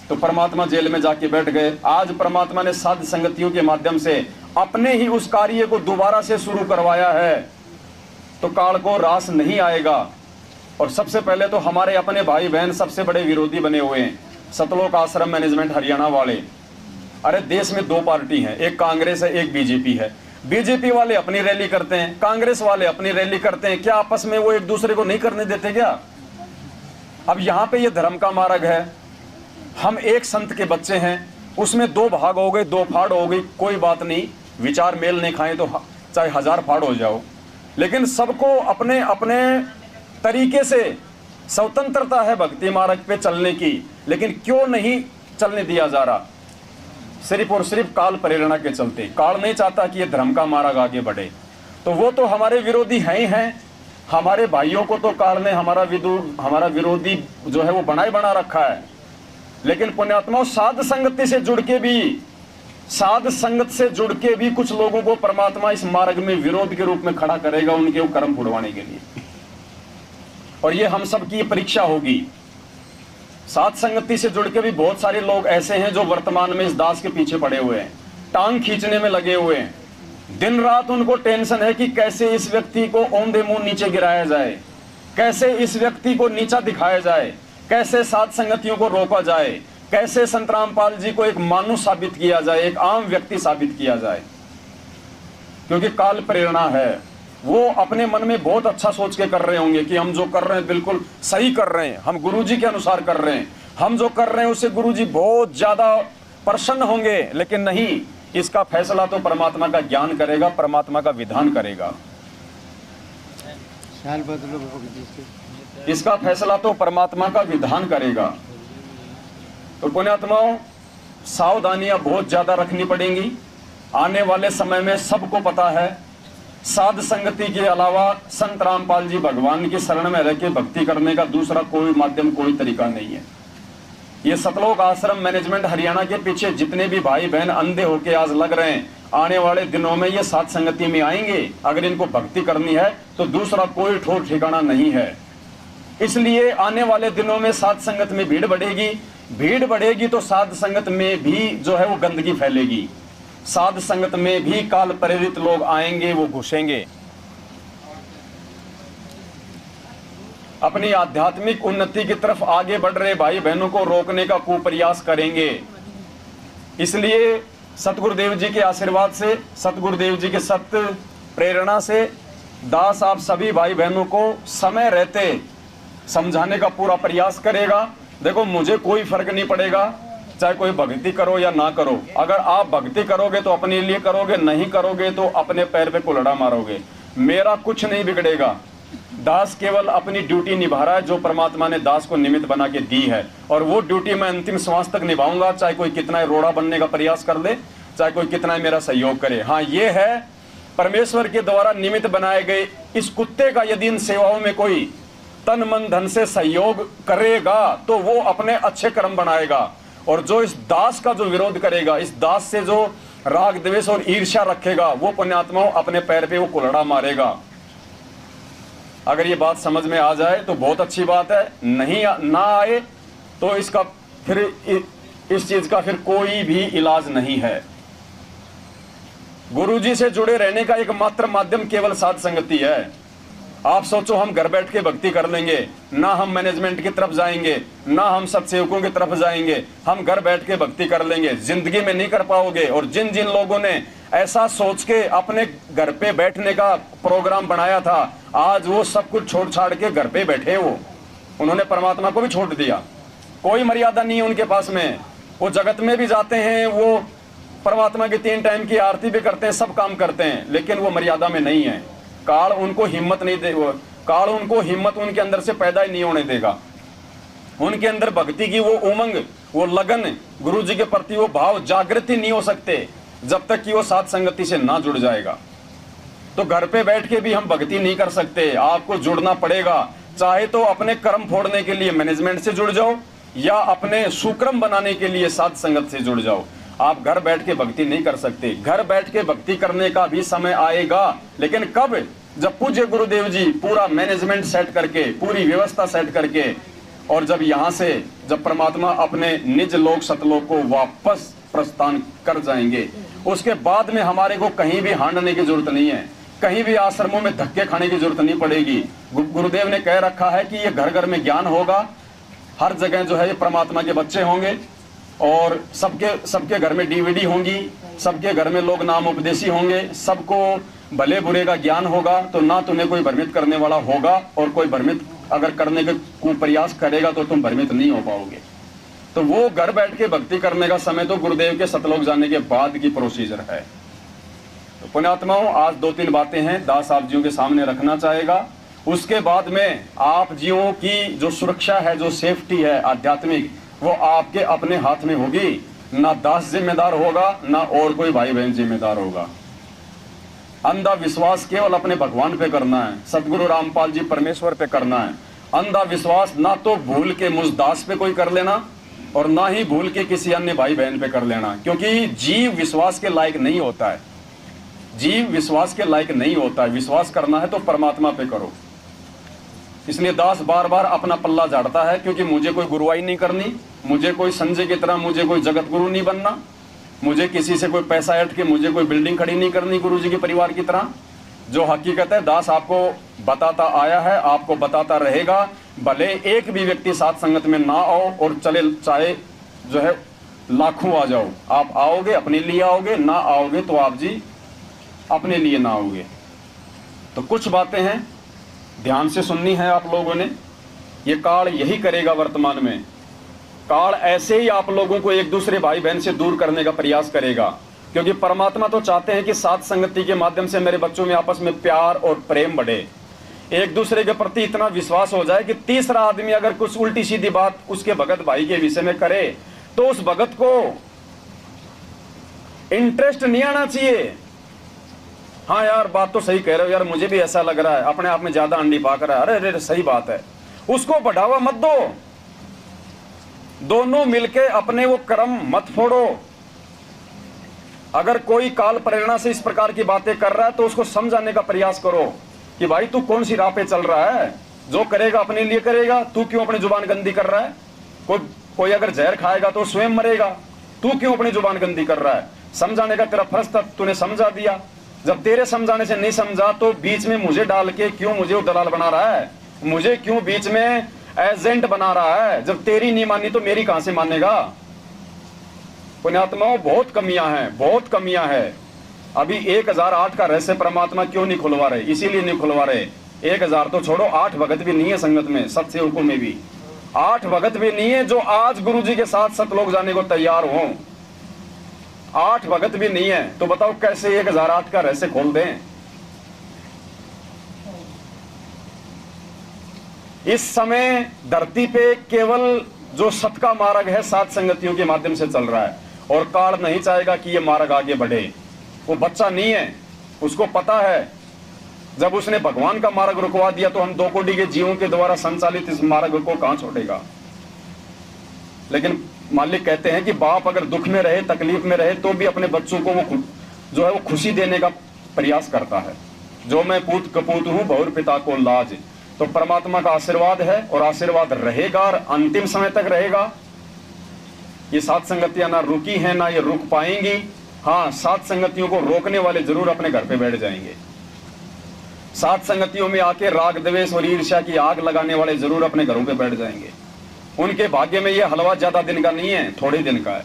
तो परमात्मा जेल में जाके बैठ गए। आज परमात्मा ने साध संगतियों के माध्यम से अपने ही उस कार्य को दोबारा से शुरू करवाया है, तो काल को रास नहीं आएगा। और सबसे पहले तो हमारे अपने भाई बहन सबसे बड़े विरोधी बने हुए हैं, सतलोक आश्रम मैनेजमेंट हरियाणा वाले। अरे देश में दो पार्टी हैं, एक कांग्रेस है, एक बीजेपी है। बीजेपी वाले अपनी रैली करते हैं, कांग्रेस वाले अपनी रैली करते हैं। क्या आपस में वो एक दूसरे को नहीं करने देते क्या? अब यहाँ पे ये धर्म का मार्ग है, हम एक संत के बच्चे हैं, उसमें दो भाग हो गए, दो फाड़ हो गई, कोई बात नहीं, विचार मेल नहीं खाए तो चाहे 1000 फाड़ हो जाओ, लेकिन सबको अपने अपने तरीके से स्वतंत्रता है भक्ति मार्ग पे चलने की। लेकिन क्यों नहीं चलने दिया जा रहा? सिर्फ और सिर्फ काल प्रेरणा के चलते। काल नहीं चाहता कि ये धर्म का मार्ग आगे बढ़े, तो वो तो हमारे विरोधी हैं ही हैं। हमारे भाइयों को तो काल ने हमारा विरोधी जो है वो बना रखा है। लेकिन पुण्यात्माओं, साध संगति से जुड़ के भी, साध संगत से जुड़ के भी कुछ लोगों को परमात्मा इस मार्ग में विरोध के रूप में खड़ा करेगा, उनके वो कर्म फुड़वाने के लिए। और ये हम सब की परीक्षा होगी। साध संगति से जुड़ के भी बहुत सारे लोग ऐसे हैं जो वर्तमान में इस दास के पीछे पड़े हुए हैं, टांग खींचने में लगे हुए हैं। दिन रात उनको टेंशन है कि कैसे इस व्यक्ति को औंधे मुंह नीचे गिराया जाए, कैसे इस व्यक्ति को नीचा दिखाया जाए, कैसे साध संगतियों को रोका जाए, कैसे संत रामपाल जी को एक मानुष साबित किया जाए, एक आम व्यक्ति साबित किया जाए। क्योंकि काल प्रेरणा है, वो अपने मन में बहुत अच्छा सोच के कर रहे होंगे कि हम जो कर रहे हैं बिल्कुल सही कर रहे हैं, हम गुरुजी के अनुसार कर रहे हैं, हम जो कर रहे हैं उससे गुरुजी बहुत ज्यादा प्रसन्न होंगे। लेकिन नहीं, इसका फैसला तो परमात्मा का ज्ञान करेगा, परमात्मा का विधान करेगा। इसका फैसला तो परमात्मा का विधान करेगा। तो पुण्यात्माओं, सावधानियां बहुत ज्यादा रखनी पड़ेंगी। आने वाले समय में सबको पता है, साध संगति के अलावा संत रामपाल जी भगवान की शरण में रह के भक्ति करने का दूसरा कोई माध्यम, कोई तरीका नहीं है। ये सतलोक आश्रम मैनेजमेंट हरियाणा के पीछे जितने भी भाई बहन अंधे होके आज लग रहे हैं, आने वाले दिनों में ये साध संगति में आएंगे। अगर इनको भक्ति करनी है तो दूसरा कोई ठोर ठिकाना नहीं है। इसलिए आने वाले दिनों में साध संगत में भीड़ बढ़ेगी। भीड़ बढ़ेगी तो साध संगत में भी जो है वो गंदगी फैलेगी, साध संगत में भी काल प्रेरित लोग आएंगे, वो घुसेंगे, अपनी आध्यात्मिक उन्नति की तरफ आगे बढ़ रहे भाई बहनों को रोकने का कुप्रयास करेंगे। इसलिए सतगुरुदेव जी के आशीर्वाद से, सतगुरुदेव जी के सत्य प्रेरणा से दास आप सभी भाई बहनों को समय रहते समझाने का पूरा प्रयास करेगा। देखो, मुझे कोई फर्क नहीं पड़ेगा चाहे कोई भक्ति करो या ना करो। अगर आप भक्ति करोगे तो अपने लिए करोगे, नहीं करोगे तो अपने पैर पे कुल्हाड़ा मारोगे। मेरा कुछ नहीं बिगड़ेगा। दास केवल अपनी ड्यूटी निभा रहा है जो परमात्मा ने दास को निमित्त बना के दी है, और वो ड्यूटी मैं अंतिम श्वास तक निभाऊंगा, चाहे कोई कितना रोड़ा बनने का प्रयास कर ले, चाहे कोई कितना मेरा सहयोग करे। हाँ, ये है परमेश्वर के द्वारा निमित्त बनाए गए इस कुत्ते का यदि इन सेवाओं में कोई तन मन धन से सहयोग करेगा तो वो अपने अच्छे कर्म बनाएगा। और जो इस दास का जो विरोध करेगा, इस दास से जो राग द्वेष और ईर्ष्या रखेगा, वो पुण्यात्माओं अपने पैर पे वो कुल्हाड़ा मारेगा। अगर ये बात समझ में आ जाए तो बहुत अच्छी बात है, नहीं ना आए तो इसका फिर इस चीज का फिर कोई भी इलाज नहीं है। गुरुजी से जुड़े रहने का एकमात्र माध्यम केवल साध संगति है। आप सोचो हम घर बैठ के भक्ति कर लेंगे, ना हम मैनेजमेंट की तरफ जाएंगे, ना हम सत्सेवकों की तरफ जाएंगे, हम घर बैठ के भक्ति कर लेंगे, जिंदगी में नहीं कर पाओगे। और जिन जिन लोगों ने ऐसा सोच के अपने घर पे बैठने का प्रोग्राम बनाया था, आज वो सब कुछ छोड़ छाड़ के घर पे बैठे, वो उन्होंने परमात्मा को भी छोड़ दिया। कोई मर्यादा नहीं है उनके पास में। वो जगत में भी जाते हैं, वो परमात्मा की 3 टाइम की आरती भी करते हैं, सब काम करते हैं, लेकिन वो मर्यादा में नहीं है। काल उनको हिम्मत नहीं दे, काल उनको हिम्मत उनके अंदर से पैदा ही नहीं होने देगा। उनके अंदर भक्ति की वो उमंग, वो लगन, गुरु जी के प्रति वो भाव जागृति नहीं हो सकते जब तक कि वो साध संगति से ना जुड़ जाएगा। तो घर पे बैठ के भी हम भक्ति नहीं कर सकते, आपको जुड़ना पड़ेगा। चाहे तो अपने कर्म फोड़ने के लिए मैनेजमेंट से जुड़ जाओ, या अपने सुक्रम बनाने के लिए साध संगत से जुड़ जाओ। आप घर बैठ के भक्ति नहीं कर सकते। घर बैठ के भक्ति करने का भी समय आएगा, लेकिन कब? जब पूज्य गुरुदेव जी पूरा मैनेजमेंट सेट करके, पूरी व्यवस्था सेट करके, और जब यहाँ से जब परमात्मा अपने निज लोक सतलोक को वापस प्रस्थान कर जाएंगे, उसके बाद में हमारे को कहीं भी हांडने की जरूरत नहीं है, कहीं भी आश्रमों में धक्के खाने की जरूरत नहीं पड़ेगी। गुरुदेव ने कह रखा है कि ये घर घर में ज्ञान होगा, हर जगह जो है ये परमात्मा के बच्चे होंगे, और सबके घर में डीवीडी होंगी, सबके घर में लोग नाम उपदेशी होंगे, सबको भले बुरे का ज्ञान होगा। तो ना तुम्हें कोई भ्रमित करने वाला होगा, और कोई भ्रमित अगर करने का प्रयास करेगा तो तुम भ्रमित नहीं हो पाओगे। तो वो घर बैठ के भक्ति करने का समय तो गुरुदेव के सतलोक जाने के बाद की प्रोसीजर है। तो पुण्यात्माओं, आज 2-3 बातें हैं दास आप जियों के सामने रखना चाहेगा। उसके बाद में आप जियों की जो सुरक्षा है, जो सेफ्टी है आध्यात्मिक, वो आपके अपने हाथ में होगी। ना दास जिम्मेदार होगा, ना और कोई भाई बहन जिम्मेदार होगा। अंधा विश्वास केवल अपने भगवान पे करना है, सदगुरु रामपाल जी परमेश्वर पे करना है। अंधा विश्वास ना तो भूल के मुझ दास पे कोई कर लेना, और ना ही भूल के किसी अन्य भाई बहन पे कर लेना, क्योंकि जीव विश्वास के लायक नहीं होता है। जीव विश्वास के लायक नहीं होता है। विश्वास करना है तो परमात्मा पे करो। इसलिए दास बार बार अपना पल्ला झाड़ता है, क्योंकि मुझे कोई गुरुवाई नहीं करनी, मुझे कोई संजय की तरह, मुझे कोई जगत गुरु नहीं बनना, मुझे किसी से कोई पैसा ऐठ के मुझे कोई बिल्डिंग खड़ी नहीं करनी गुरु जी के परिवार की तरह। जो हकीकत है दास आपको बताता आया है, आपको बताता रहेगा। भले एक भी व्यक्ति साथ संगत में ना आओ, और चले चाहे जो है लाखों आ जाओ, आप आओगे अपने लिए आओगे, ना आओगे तो आप जी अपने लिए ना आओगे। तो कुछ बातें हैं ध्यान से सुननी है आप लोगों ने। ये काल यही करेगा वर्तमान में। काल ऐसे ही आप लोगों को एक दूसरे भाई बहन से दूर करने का प्रयास करेगा, क्योंकि परमात्मा तो चाहते हैं कि साथ संगति के माध्यम से मेरे बच्चों में आपस में प्यार और प्रेम बढ़े, एक दूसरे के प्रति इतना विश्वास हो जाए कि तीसरा आदमी अगर कुछ उल्टी सीधी बात उसके भगत भाई के विषय में करे तो उस भगत को इंटरेस्ट नहीं आना चाहिए। हाँ यार बात तो सही कह रहे हो यार, मुझे भी ऐसा लग रहा है, अपने आप में ज्यादा अंडी पाक रहा है, अरे अरे सही बात है, उसको बढ़ावा मत दो। दोनों मिलके अपने वो कर्म मत फोड़ो। अगर कोई काल प्रेरणा से इस प्रकार की बातें कर रहा है तो उसको समझाने का प्रयास करो कि भाई तू कौन सी राह पे चल रहा है, जो करेगा अपने लिए करेगा, तू क्यों अपनी जुबान गंदी कर रहा है। कोई अगर जहर खाएगा तो स्वयं मरेगा, तू क्यों अपनी जुबान गंदी कर रहा है। समझाने का तेरा फर्ज था, तूने समझा दिया। जब तेरे समझाने से नहीं समझा तो बीच में मुझे डाल के क्यों मुझे दलाल बना रहा है, मुझे क्यों बीच में एजेंट बना रहा है। जब तेरी नहीं मानी तो मेरी कहां से मानेगा। पुण्यात्माओं बहुत कमियां हैं, बहुत कमियां हैं। अभी 1008 का रहस्य परमात्मा क्यों नहीं खुलवा रहे, इसीलिए नहीं खुलवा रहे। 1000 तो छोड़ो, 8 भगत भी नहीं है संगत में, सत्सेवकों में भी 8 भगत भी नहीं है जो आज गुरु जी के साथ सतलोक जाने को तैयार हों। 8 भगत भी नहीं है, तो बताओ कैसे 1008 का रहस्य खोल दें। इस समय धरती पे केवल जो सत का मार्ग है सात संगतियों के माध्यम से चल रहा है, और काल नहीं चाहेगा कि ये मार्ग आगे बढ़े। वो बच्चा नहीं है, उसको पता है जब उसने भगवान का मार्ग रुकवा दिया तो हम 2 कोटि के जीवों के द्वारा संचालित इस मार्ग को कहां छोड़ेगा। लेकिन मालिक कहते हैं कि बाप अगर दुख में रहे, तकलीफ में रहे, तो भी अपने बच्चों को वो जो है वो खुशी देने का प्रयास करता है। जो मैं पूत कपूत हूं बहुर पिता को लाज। तो परमात्मा का आशीर्वाद है, और आशीर्वाद रहेगा और अंतिम समय तक रहेगा। ये सात संगतियां ना रुकी हैं, ना ये रुक पाएंगी। हाँ, सात संगतियों को रोकने वाले जरूर अपने घर पे बैठ जाएंगे। सात संगतियों में आके राग द्वेष और ईर्ष्या की आग लगाने वाले जरूर अपने घरों पे बैठ जाएंगे। उनके भाग्य में ये हलवा ज्यादा दिन का नहीं है, थोड़े दिन का है।